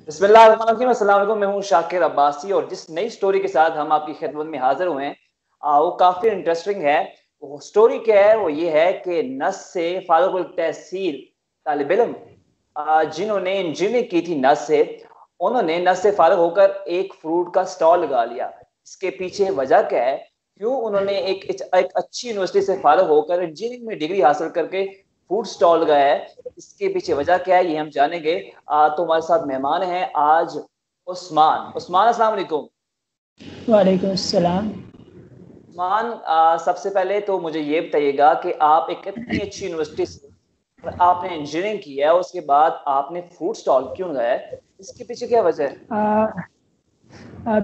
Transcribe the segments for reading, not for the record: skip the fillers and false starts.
बिस्मिल्लाहिर्रहमानिर्रहीम। अस्सलाम वालेकुम। मैं हूं शाकिर अब्बासी और जिस नई स्टोरी के साथ हम आपकी खिदमत में हाजिर हुए हैं वो काफ़ी इंटरेस्टिंग है। वो स्टोरी क्या है? वो ये है कि नस से फारुकुल तहसील तालिब इल्म जिन्होंने इंजीनियरिंग की थी नस से, उन्होंने नस से फारुग होकर एक फ्रूट का स्टॉल लगा लिया। इसके पीछे वजह क्या है? क्यों उन्होंने एक अच्छी यूनिवर्सिटी से फारुग होकर इंजीनियरिंग में डिग्री हासिल करके फूड स्टॉल लगाया है? इसके पीछे वजह क्या है ये हम जानेंगे। तो हमारे साथ मेहमान हैं आज उस्मान। उस्मान, अस्सलाम वालेकुम। वालेकुम अस्सलाम। उस्मान, सबसे पहले तो मुझे ये बताइएगा कि आप एक इतनी अच्छी यूनिवर्सिटी से और आपने इंजीनियरिंग किया है, उसके बाद आपने फूड स्टॉल क्यों लगाया है? इसके पीछे क्या वजह है?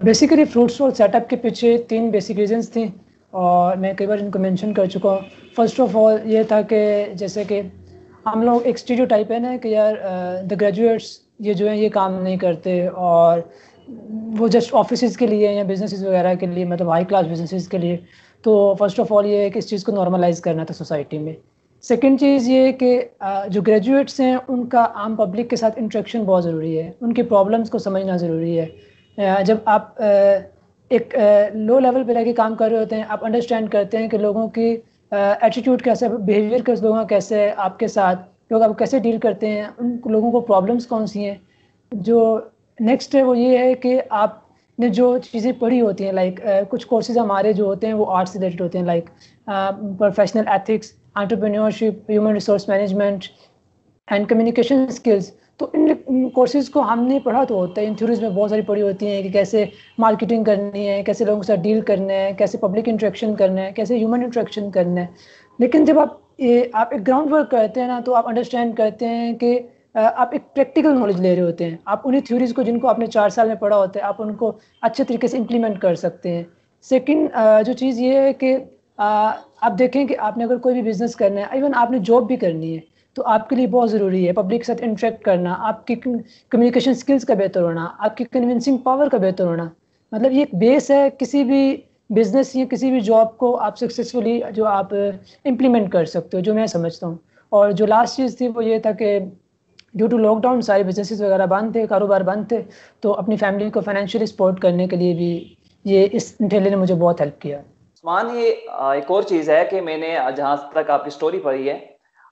बेसिकली फ्रूट स्टॉल सेटअप के पीछे तीन बेसिक रीजंस थी और मैं कई बार इनको मेंशन कर चुका हूँ। फर्स्ट ऑफ ऑल ये था कि जैसे कि हम लोग एक स्टीरियोटाइप है ना कि यार द ग्रेजुएट्स ये जो है ये काम नहीं करते और वो जस्ट ऑफिसेज के लिए या बिजनेसेस वगैरह के लिए, मतलब हाई क्लास बिजनेसेस के लिए। तो फर्स्ट ऑफ ऑल ये है कि इस चीज़ को नॉर्मलाइज करना था सोसाइटी में। सेकेंड चीज़ ये है कि जो ग्रेजुएट्स हैं उनका आम पब्लिक के साथ इंटरेक्शन बहुत ज़रूरी है, उनके प्रॉब्लम्स को समझना ज़रूरी है। जब आप एक लो लेवल पे रह के काम कर रहे होते हैं, आप अंडरस्टैंड करते हैं कि लोगों की एटीट्यूड कैसे है, बिहेवियर के लोगों का कैसे है, आपके साथ लोग आप कैसे डील करते हैं, उन लोगों को प्रॉब्लम्स कौन सी हैं। जो नेक्स्ट है वो ये है कि आपने जो चीज़ें पढ़ी होती हैं, लाइक कुछ कोर्सेज हमारे जो होते हैं वो आर्ट्स से रिलेटेड होते हैं, like professional ethics, entrepreneurship, human resource management and communication skills. तो इन कोर्सेज को हमने पढ़ा तो होता है, इन थ्योरीज में बहुत सारी पढ़ी होती हैं कि कैसे मार्केटिंग करनी है, कैसे लोगों के साथ डील करना है, कैसे पब्लिक इंटरेक्शन करना है, कैसे ह्यूमन इंटरेक्शन करना है। लेकिन जब आप एक ग्राउंड वर्क करते हैं ना, तो आप अंडरस्टैंड करते हैं कि आप एक प्रैक्टिकल नॉलेज ले रहे होते हैं। आप उन्हीं थ्योरीज को जिनको आपने 4 साल में पढ़ा होता है, आप उनको अच्छे तरीके से इम्प्लीमेंट कर सकते हैं। सेकेंड जो चीज़ ये है कि आप देखें कि आपने अगर कोई भी बिजनेस करना है, इवन आपने जॉब भी करनी है, तो आपके लिए बहुत ज़रूरी है पब्लिक के साथ इंटरेक्ट करना, आपकी कम्युनिकेशन स्किल्स का बेहतर होना, आपकी कन्विंसिंग पावर का बेहतर होना। मतलब ये एक बेस है किसी भी बिजनेस या किसी भी जॉब को आप सक्सेसफुली जो आप इम्प्लीमेंट कर सकते हो, जो मैं समझता हूँ। और जो लास्ट चीज़ थी वो ये था कि ड्यू टू लॉकडाउन सारे बिजनेसेस वगैरह बंद थे, कारोबार बंद थे, तो अपनी फैमिली को फाइनेंशियली सपोर्ट करने के लिए भी ये इस ठेले ने मुझे बहुत हेल्प किया। उस्मान, ये एक और चीज़ है कि मैंने जहाँ तक आपकी स्टोरी पढ़ी है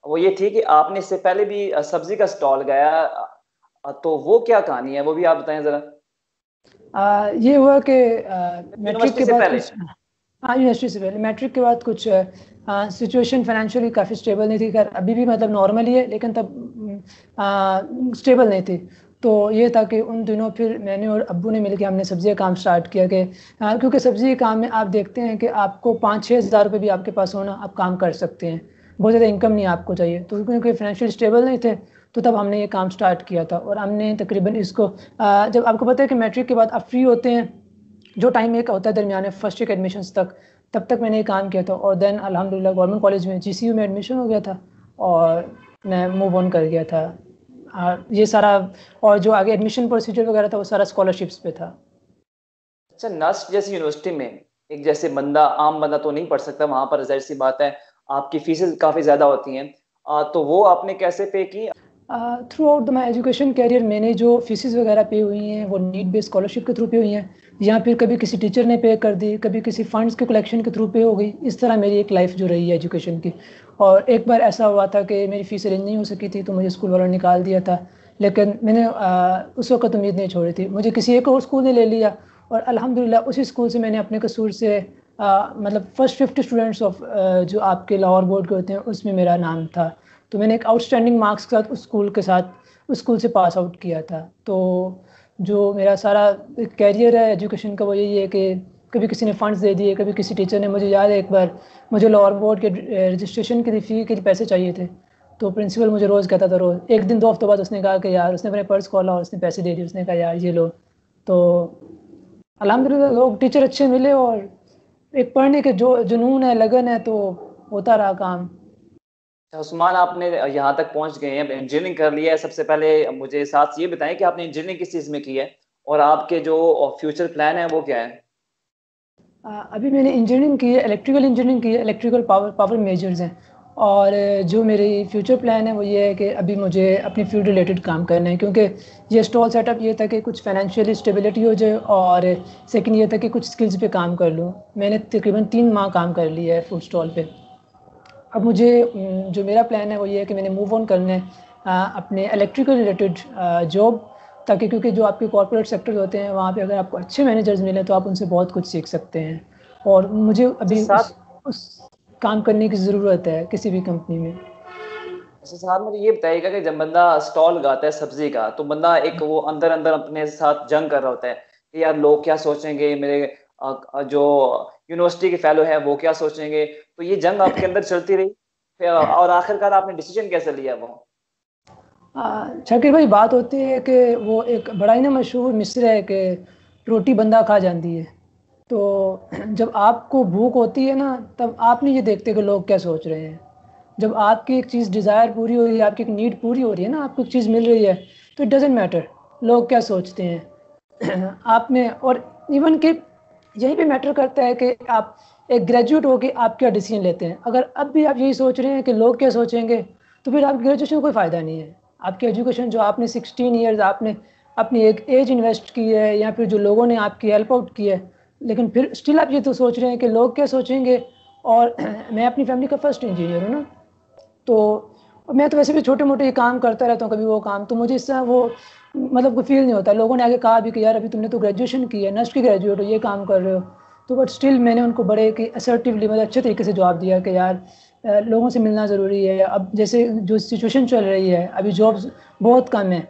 वो ये थी कि आपने इससे पहले भी सब्जी का स्टॉल लगाया। तो वो क्या कहानी है, वो भी आप बताएं जरा। ये हुआ कि मैट्रिक यूनिवर्सिटी के से बाद पहले। कुछ, हाँ यूनिवर्सिटी से पहले मैट्रिक के बाद कुछ सिचुएशन फाइनेंशियली काफ़ी स्टेबल नहीं थी। खैर अभी भी मतलब नॉर्मल ही है, लेकिन तब स्टेबल नहीं थी। तो ये था कि उन दिनों फिर मैंने और अब्बू ने मिलकर हमने सब्जी का काम स्टार्ट किया कि क्योंकि सब्जी के काम में आप देखते हैं कि आपको 5-6 हज़ार रुपये भी आपके पास होना, आप काम कर सकते हैं। बहुत ज़्यादा इनकम नहीं आपको चाहिए, तो क्योंकि फाइनेंशियल स्टेबल नहीं थे, तो तब हमने ये काम स्टार्ट किया था। और हमने तकरीबन इसको जब आपको पता है कि मैट्रिक के बाद आप फ्री होते हैं, जो टाइम एक होता है दरमियान है फर्स्ट ईयर के एडमिशन्स तक, तब तक मैंने ये काम किया था। और देन अल्हम्दुलिल्लाह गवर्नमेंट कॉलेज में जीसीयू में एडमिशन हो गया था और मैं मूव ऑन कर गया था। ये सारा, और जो आगे एडमिशन प्रोसीजर वगैरह था वो सारा स्कॉलरशिप्स पे था। अच्छा, नस्ट जैसी यूनिवर्सिटी में एक जैसे बंदा, आम बंदा तो नहीं पढ़ सकता वहां पर, जाहिर सी बात है आपकी फीसें काफी ज्यादा होती हैं। तो वो आपने कैसे पे की? Throughout my education career मैंने जो फीसिस वगैरह पे हुई हैं वो नीट बेस्ड स्कॉलरशिप के थ्रू पे हुई हैं, या फिर कभी किसी टीचर ने पे कर दी, कभी किसी फंड्स के कलेक्शन के थ्रू पे हो गई। इस तरह मेरी एक लाइफ जो रही है एजुकेशन की। और एक बार ऐसा हुआ था कि मेरी फ़ीस अरेंज नहीं हो सकी थी, तो मुझे स्कूल वालों ने निकाल दिया था। लेकिन मैंने उस वक्त उम्मीद नहीं छोड़ी थी, मुझे किसी एक और स्कूल ने ले लिया। और अल्हम्दुलिल्लाह उसी स्कूल से मैंने अपने कसूर से मतलब फर्स्ट 50 स्टूडेंट्स ऑफ जो आपके लाहौर बोर्ड के होते हैं उसमें मेरा नाम था। तो मैंने एक आउटस्टैंडिंग मार्क्स के साथ उस स्कूल से पास आउट किया था। तो जो मेरा सारा कैरियर है एजुकेशन का वो यही है कि कभी किसी ने फंड्स दे दिए, कभी किसी टीचर ने, मुझे याद है एक बार मुझे लाहौर बोर्ड के रजिस्ट्रेशन की फ़ी के लिए पैसे चाहिए थे, तो प्रिंसिपल मुझे रोज़ कहता था, रोज़ एक दिन 2 हफ्तों बाद उसने कहा कि यार, उसने अपने पर्स खोला और उसने पैसे दे दिए, उसने कहा यार ये लो। तो अल्हम्दुलिल्लाह लोग टीचर अच्छे मिले और एक पढ़ने के जो जुनून है, लगन है, तो होता रहा काम। अच्छा, उस्मान, आपने यहाँ तक पहुंच गए हैं, इंजीनियरिंग कर लिया है। सबसे पहले मुझे साथ ये बताएं कि आपने इंजीनियरिंग किस चीज़ में की है और आपके जो फ्यूचर प्लान है वो क्या है? अभी मैंने इंजीनियरिंग की है, इलेक्ट्रिकल इंजीनियरिंग की है, इलेक्ट्रिकल पावर पावर मेजर्स हैं। और जो मेरी फ्यूचर प्लान है वो ये है कि अभी मुझे अपनी फील्ड रिलेटेड काम करना है, क्योंकि ये स्टॉल सेटअप ये था कि कुछ फाइनेंशियली स्टेबिलिटी हो जाए, और सेकंड ये था कि कुछ स्किल्स पे काम कर लूँ। मैंने तकरीबन 3 माह काम कर लिया है फूड स्टॉल पे। अब मुझे जो मेरा प्लान है वो ये है कि मैंने मूव ऑन करना है अपने इलेक्ट्रिकल रिलेटेड जॉब, ताकि क्योंकि जो आपके कॉर्पोरेट सेक्टर होते हैं वहाँ पे अगर आपको अच्छे मैनेजर्स मिले तो आप उनसे बहुत कुछ सीख सकते हैं, और मुझे अभी साथ उस काम करने की ज़रूरत है किसी भी कंपनी में। साथ मुझे ये बताइएगा कि जब बंदा स्टॉल लगाता है सब्जी का, तो बंदा एक वो अंदर अंदर अपने साथ जंग कर रहा होता है कि यार लोग क्या सोचेंगे, मेरे जो यूनिवर्सिटी के फेलो है वो क्या सोचेंगे। तो ये जंग आपके अंदर चलती रही और आखिरकार आपने डिसीजन कैसे लिया वो? शाकिर भाई, बात होती है कि वो एक बड़ा ही ना मशहूर मिसरा है कि रोटी बंदा खा जाती है। तो जब आपको भूख होती है ना, तब आप नहीं ये देखते कि लोग क्या सोच रहे हैं। जब आपकी एक चीज़ डिज़ायर पूरी हो रही है, आपकी एक नीड पूरी हो रही है ना, आपको एक चीज़ मिल रही है, तो इट डजेंट मैटर लोग क्या सोचते हैं आप में। और इवन कि यही पे मैटर करता है कि आप एक ग्रेजुएट हो के आप क्या डिसीजन लेते हैं। अगर अब भी आप यही सोच रहे हैं कि लोग क्या सोचेंगे, तो फिर आपकी ग्रेजुएशन का कोई फ़ायदा नहीं है। आपकी एजुकेशन जो आपने 16 ईयर्स आपने अपनी एक एज इन्वेस्ट की है, या फिर जो लोगों ने आपकी हेल्प आउट की है, लेकिन फिर स्टिल आप ये तो सोच रहे हैं कि लोग क्या सोचेंगे। और मैं अपनी फैमिली का फर्स्ट इंजीनियर हूँ ना, तो मैं तो वैसे भी छोटे मोटे ये काम करता रहता हूँ, कभी वो काम, तो मुझे इससे वो मतलब कोई फील नहीं होता। लोगों ने आगे कहा भी कि यार अभी तुमने तो ग्रेजुएशन की है, नर्स की ग्रेजुएट हो, ये काम कर रहे हो। तो बट स्टिल मैंने उनको बड़े कि असर्टिवली मतलब अच्छे तरीके से जवाब दिया कि यार लोगों से मिलना ज़रूरी है। अब जैसे जो सिचुएशन चल रही है अभी, जॉब्स बहुत कम है,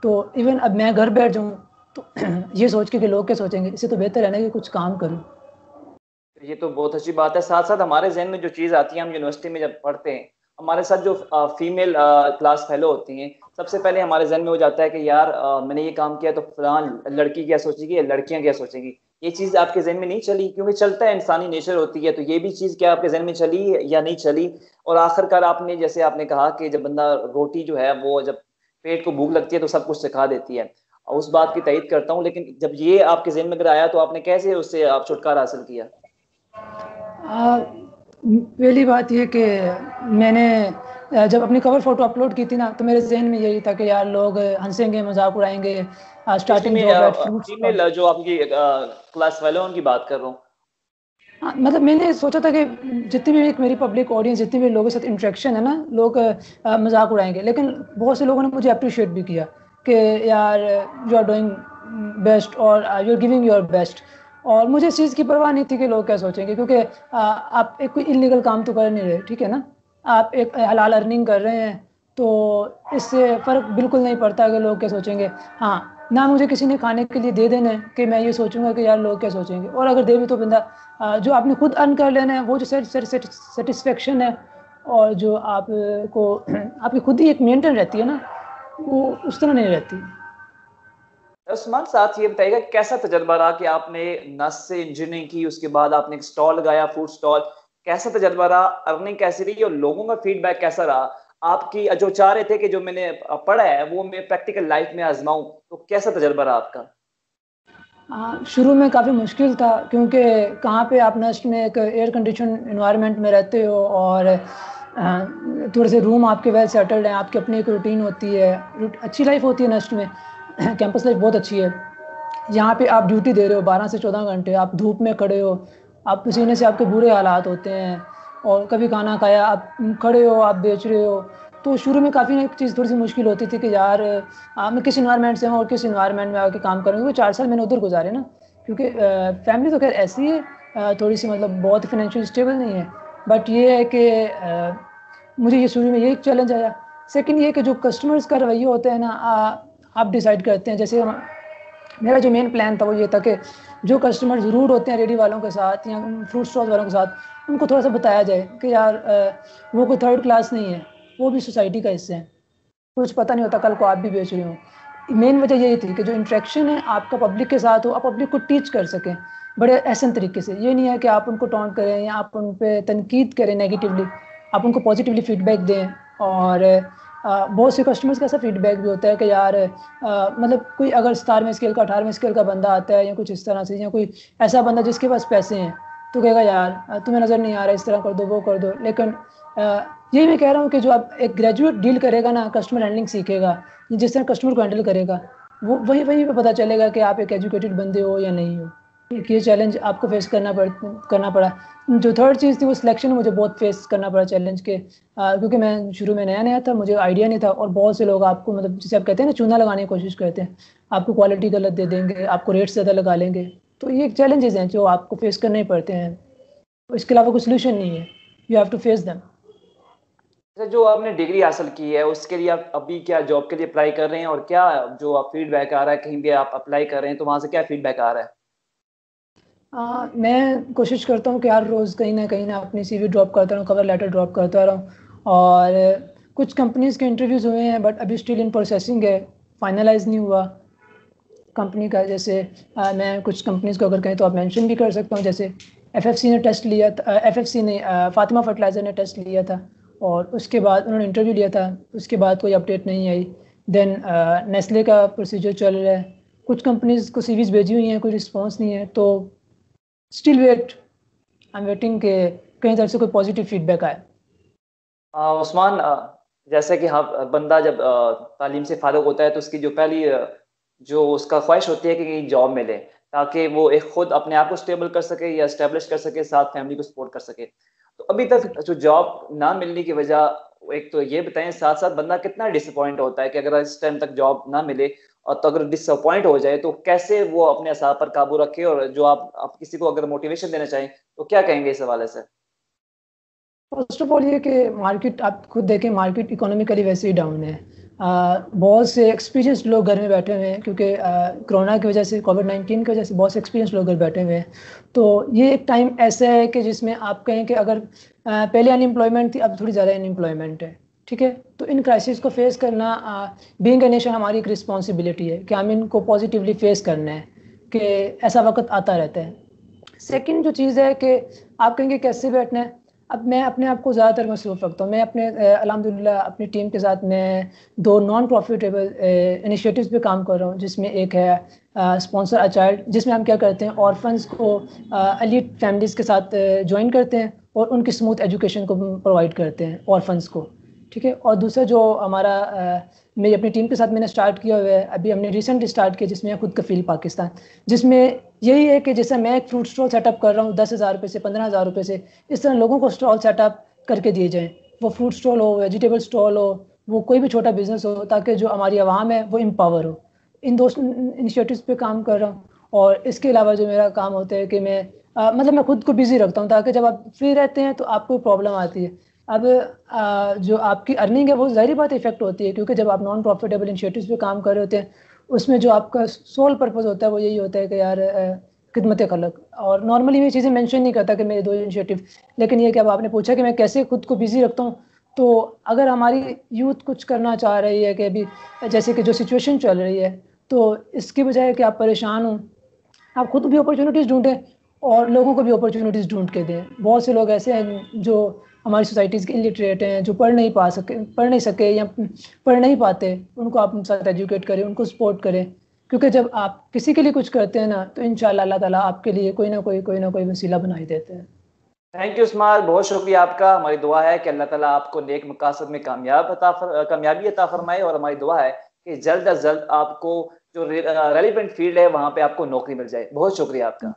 तो इवन अब मैं घर बैठ जाऊँ तो ये सोच के कि लोग क्या सोचेंगे, इससे तो बेहतर है ना कि कुछ काम करूँ। ये तो बहुत अच्छी बात है। साथ साथ हमारे जहन में जो चीज़ आती है, हम यूनिवर्सिटी में जब पढ़ते हैं, हमारे साथ जो फीमेल क्लास फेलो होती हैं, सबसे पहले हमारे जहन में हो जाता है कि यार मैंने ये काम किया तो फलान लड़की क्या सोचेगी या लड़कियां क्या सोचेगी। ये चीज़ आपके जहन में नहीं चली? क्योंकि चलता है, इंसानी नेचर होती है। तो ये भी चीज़ क्या आपके जहन में चली या नहीं चली? और आखिरकार आपने, जैसे आपने कहा कि जब बंदा रोटी जो है वो जब पेट को भूख लगती है तो सब कुछ सिखा देती है, उस बात की तईद करता हूँ, लेकिन जब ये आपके जहन में अगर आया तो आपने कैसे उससे आप छुटकारा हासिल किया? पहली बात ये कि मैंने जब अपनी कवर फोटो अपलोड की थी ना, तो मेरे जहन में यही था कि यार लोग हंसेंगे, मजाक उड़ाएंगे। स्पेशली स्टार्टिंग मैं job eight fruit stall. Female जो आपकी क्लास वाले उनकी बात कर रहा हूँ। मतलब मैंने सोचा था कि जितनी भी एक मेरी पब्लिक ऑडियंस, जितनी भी लोगों के साथ इंटरेक्शन है ना, लोग मजाक उड़ाएंगे। लेकिन बहुत से लोगों ने मुझे अप्रिशिएट भी किया कि यार यू आर डूइंग बेस्ट, और you are giving your best. और मुझे इस चीज़ की परवाह नहीं थी कि लोग क्या सोचेंगे, क्योंकि आप एक कोई इलीगल काम तो कर नहीं रहे, ठीक है ना। आप एक हलाल अर्निंग कर रहे हैं, तो इससे फ़र्क बिल्कुल नहीं पड़ता कि लोग क्या सोचेंगे। हाँ, ना मुझे किसी ने खाने के लिए दे देना है कि मैं ये सोचूंगा कि यार लोग क्या सोचेंगे, और अगर दे भी तो बंदा जो आपने खुद अर्न कर लेना है, वो जो सेटिस्फेक्शन है, और जो आपको आपकी खुद ही एक मेंटेन रहती है ना, वो उस तरह नहीं रहती। उस्मान, साथ ये बताइएगा कैसा तजर्बा रहा कि आपने नर्स से इंजीनियरिंग की, उसके बाद आपने एक स्टॉल लगाया, फूड स्टॉल। कैसा तजर्बा रहा, अर्निंग कैसी रही और लोगों का फीडबैक कैसा रहा? आपकी जो चाह रहे थे कि जो मैंने पढ़ा है वो मैं प्रैक्टिकल लाइफ में आजमाऊं, तो कैसा तजर्बा रहा आपका? शुरू में काफ़ी मुश्किल था, क्योंकि कहाँ पे आप नस्ट में एक एयर कंडीशन इन्वायरमेंट में रहते हो, और थोड़े से रूम आपके वेल सेटल्ड हैं, आपकी अपनी एक रूटीन होती है, अच्छी लाइफ होती है नस्ट में। कैंपस लाइफ बहुत अच्छी है। यहाँ पे आप ड्यूटी दे रहे हो 12 से 14 घंटे, आप धूप में खड़े हो, आप पसीने से आपके बुरे हालात होते हैं, और कभी खाना खाया आप खड़े हो, आप बेच रहे हो। तो शुरू में काफ़ी एक चीज़ थोड़ी सी मुश्किल होती थी कि यार मैं किस इन्वायरमेंट से हूँ और किस इन्वायरमेंट में आके काम करूँगी। वो 4 साल मैंने उधर गुजारे ना, क्योंकि फैमिली तो खैर ऐसी है, थोड़ी सी मतलब बहुत फाइनेंशियल स्टेबल नहीं है। बट ये है कि मुझे ये शुरू में यही चैलेंज आया। सेकंड ये कि जो कस्टमर्स का रवैया होता है ना, आप डिसाइड करते हैं। जैसे मेरा जो मेन प्लान था वो ये था कि जो कस्टमर रूड होते हैं रेडी वालों के साथ या फ्रूट स्टॉल वालों के साथ, उनको थोड़ा सा बताया जाए कि यार वो कोई थर्ड क्लास नहीं है, वो भी सोसाइटी का हिस्सा है, कुछ पता नहीं होता कल को आप भी बेच रहे हो। मेन वजह यही थी कि जो इंटरेक्शन है आपका पब्लिक के साथ हो, आप पब्लिक को टीच कर सकें बड़े एहसन तरीके से। ये नहीं है कि आप उनको टॉन्ट करें या आप उन पर तनकीद करें नेगेटिवली, आप उनको पॉजिटिवली फीडबैक दें। और बहुत से कस्टमर्स का ऐसा फीडबैक भी होता है कि यार मतलब कोई अगर 17वें स्केल का 18वें स्केल का बंदा आता है या कुछ इस तरह से, या कोई ऐसा बंदा जिसके पास पैसे हैं, तो कहेगा यार तुम्हें नज़र नहीं आ रहा, इस तरह कर दो वो कर दो। लेकिन यही मैं कह रहा हूँ कि जो आप एक ग्रेजुएट डील करेगा ना, कस्टमर हैंडलिंग सीखेगा, जिस तरह कस्टमर को हैंडल करेगा, वो वही वहीं पे पता चलेगा कि आप एक एजुकेटेड बंदे हो या नहीं हो। एक ये चैलेंज आपको फेस करना पड़ा। जो थर्ड चीज़ थी वो सिलेक्शन, मुझे बहुत फेस करना पड़ा चैलेंज के, क्योंकि मैं शुरू में नया नया था, मुझे आइडिया नहीं था, और बहुत से लोग आपको मतलब जिसे आप कहते हैं ना चूना लगाने की कोशिश करते हैं, आपको क्वालिटी गलत दे देंगे, आपको रेट ज़्यादा लगा लेंगे। तो ये चैलेंजेस हैं जो आपको फेस करने ही पड़ते हैं, इसके अलावा कोई सोल्यूशन नहीं है, you have to face them. जो आपने डिग्री हासिल की है उसके लिए आप अभी क्या जॉब के लिए अप्लाई कर रहे हैं, और क्या जो आप फीडबैक आ रहा है, कहीं भी आप अप्लाई कर रहे हैं तो वहां से क्या फीडबैक आ रहा है? मैं कोशिश करता हूँ कि हर रोज़ कहीं ना अपनी सीवी ड्रॉप करता रहूँ, कवर लेटर ड्रॉप करता रहूँ, और कुछ कंपनीज़ के इंटरव्यूज़ हुए हैं बट अभी स्टिल इन प्रोसेसिंग है, फाइनलाइज नहीं हुआ कंपनी का। जैसे मैं कुछ कंपनीज़ को अगर कहें तो आप मेंशन भी कर सकता हूँ, जैसे एफएफसी ने टेस्ट लिया था, एफएफसी ने फातिमा फर्टिलाइज़र ने टेस्ट लिया था, और उसके बाद उन्होंने इंटरव्यू लिया था, उसके बाद कोई अपडेट नहीं आई। देन नेस्ले का प्रोसीजर चल रहा है, कुछ कंपनीज़ को सीवीज़ भेजी हुई हैं, कोई रिस्पॉन्स नहीं है, तो still wait, I am waiting के कहीं तरफ से कोई पॉजिटिव फीडबैक आए। उस्मान, जैसे कि हाँ, बंदा जब तालीम से फारुग होता है तो उसकी जो पहली जो उसका ख्वाहिश होती है कि कहीं जॉब मिले, ताकि वो एक खुद अपने आप को स्टेबल कर सके या स्टेब्लिश कर सके, साथ फैमिली को सपोर्ट कर सके। तो अभी तक जो जॉब ना मिलने की वजह, एक तो ये बताएं, साथ साथ बंदा कितना डिसअपॉइंट होता है कि अगर इस टाइम तक जॉब ना मिले, और तो अगर डिसअपॉइंट हो जाए तो कैसे वो अपने असाब पर काबू रखे, और जो आप किसी को अगर मोटिवेशन देना चाहें तो क्या कहेंगे इस हवाले से? फर्स्ट ऑफ ऑल ये कि मार्केट, आप खुद देखें, मार्केट इकोनॉमिकली वैसे ही डाउन है। बहुत से एक्सपीरियंस लोग घर में बैठे हुए हैं, क्योंकि कोरोना की वजह से, कोविड-19 की वजह से बहुत से एक्सपीरियंस लोग घर बैठे हुए हैं। तो ये एक टाइम ऐसा है कि जिसमें आप कहें कि अगर पहले अनएम्प्लॉयमेंट थी, अब थोड़ी ज़्यादा अनएम्प्लॉयमेंट है, ठीक है। तो इन क्राइसिस को फेस करना, बीइंग अ नेशन, हमारी एक रिस्पॉन्सिबिलिटी है कि हम इनको पॉजिटिवली फेस करना है, कि ऐसा वक्त आता रहता है। सेकंड जो चीज़ है कि आप कहेंगे कैसे बैठना है, अब मैं अपने आप को ज़्यादातर मसरूफ़ रखता हूँ। मैं अपने अल्हम्दुलिल्लाह अपनी टीम के साथ मैं 2 नॉन प्रॉफिटेबल इनिशिएटिव्स पे काम कर रहा हूँ, जिसमें एक है स्पॉन्सर अ चाइल्ड, जिसमें हम क्या करते हैं, ऑर्फन्स को एलीट फैमिलीज़ के साथ ज्वाइन करते हैं और उनकी स्मूथ एजुकेशन को प्रोवाइड करते हैं ऑर्फन्स को, ठीक है। और दूसरा जो हमारा मेरी अपनी टीम के साथ मैंने स्टार्ट किया हुआ है, अभी हमने रिसेंटली स्टार्ट किया, जिसमें है खुद कफील पाकिस्तान, जिसमें यही है कि जैसे मैं एक फ्रूट स्टॉल सेटअप कर रहा हूँ 10,000 रुपये से, 15,000 रुपये से, इस तरह लोगों को स्टॉल सेटअप करके दिए जाएँ। वो फ्रूट स्टॉल हो, वेजिटेबल स्टॉल हो, वो कोई भी छोटा बिजनेस हो, ताकि जो हमारी आवाम है वो एम्पावर हो। इन दो इनिशिएटिव्स पे काम कर रहा हूँ। और इसके अलावा जो मेरा काम होता है कि मैं मतलब मैं खुद को बिजी रखता हूँ, ताकि जब आप फ्री रहते हैं तो आपको प्रॉब्लम आती है। अब जो आपकी अर्निंग है वो ज़ाहिर बात इफेक्ट होती है, क्योंकि जब आप नॉन प्रॉफिटेबल इनिशिएटिव्स पे काम कर रहे होते हैं, उसमें जो आपका सोल पर्पस होता है वो यही होता है कि यार खिदमत खलक। और नॉर्मली मैं चीज़ें मेंशन नहीं करता कि मेरे 2 इनिशिएटिव, लेकिन ये कि अब आपने पूछा कि मैं कैसे खुद को बिजी रखता हूँ, तो अगर हमारी यूथ कुछ करना चाह रही है, कि अभी जैसे कि जो सिचुएशन चल रही है, तो इसकी बजाय कि आप परेशान हो, आप खुद भी अपॉर्चुनिटीज़ ढूंढें और लोगों को भी अपॉर्चुनिटीज़ ढूंढ के दें। बहुत से लोग ऐसे हैं जो हमारी सोसाइटीज़ के इलिटरेट हैं, जो पढ़ नहीं सके या पढ़ नहीं पाते, उनको आप उनके साथ एजुकेट करें, उनको सपोर्ट करें, क्योंकि जब आप किसी के लिए कुछ करते हैं ना, तो इंशाल्लाह अल्लाह ताला आपके लिए कोई ना कोई वसीला बना ही देते हैं। थैंक यू उस्मान, बहुत शुक्रिया आपका। हमारी दुआ है कि अल्लाह ताला आपको नेक मकासद में कामयाबी अता फरमाए, और हमारी दुआ है कि जल्द अज जल्द आपको जो रेलिवेंट फील्ड है वहां पे आपको नौकरी मिल जाए। बहुत शुक्रिया आपका।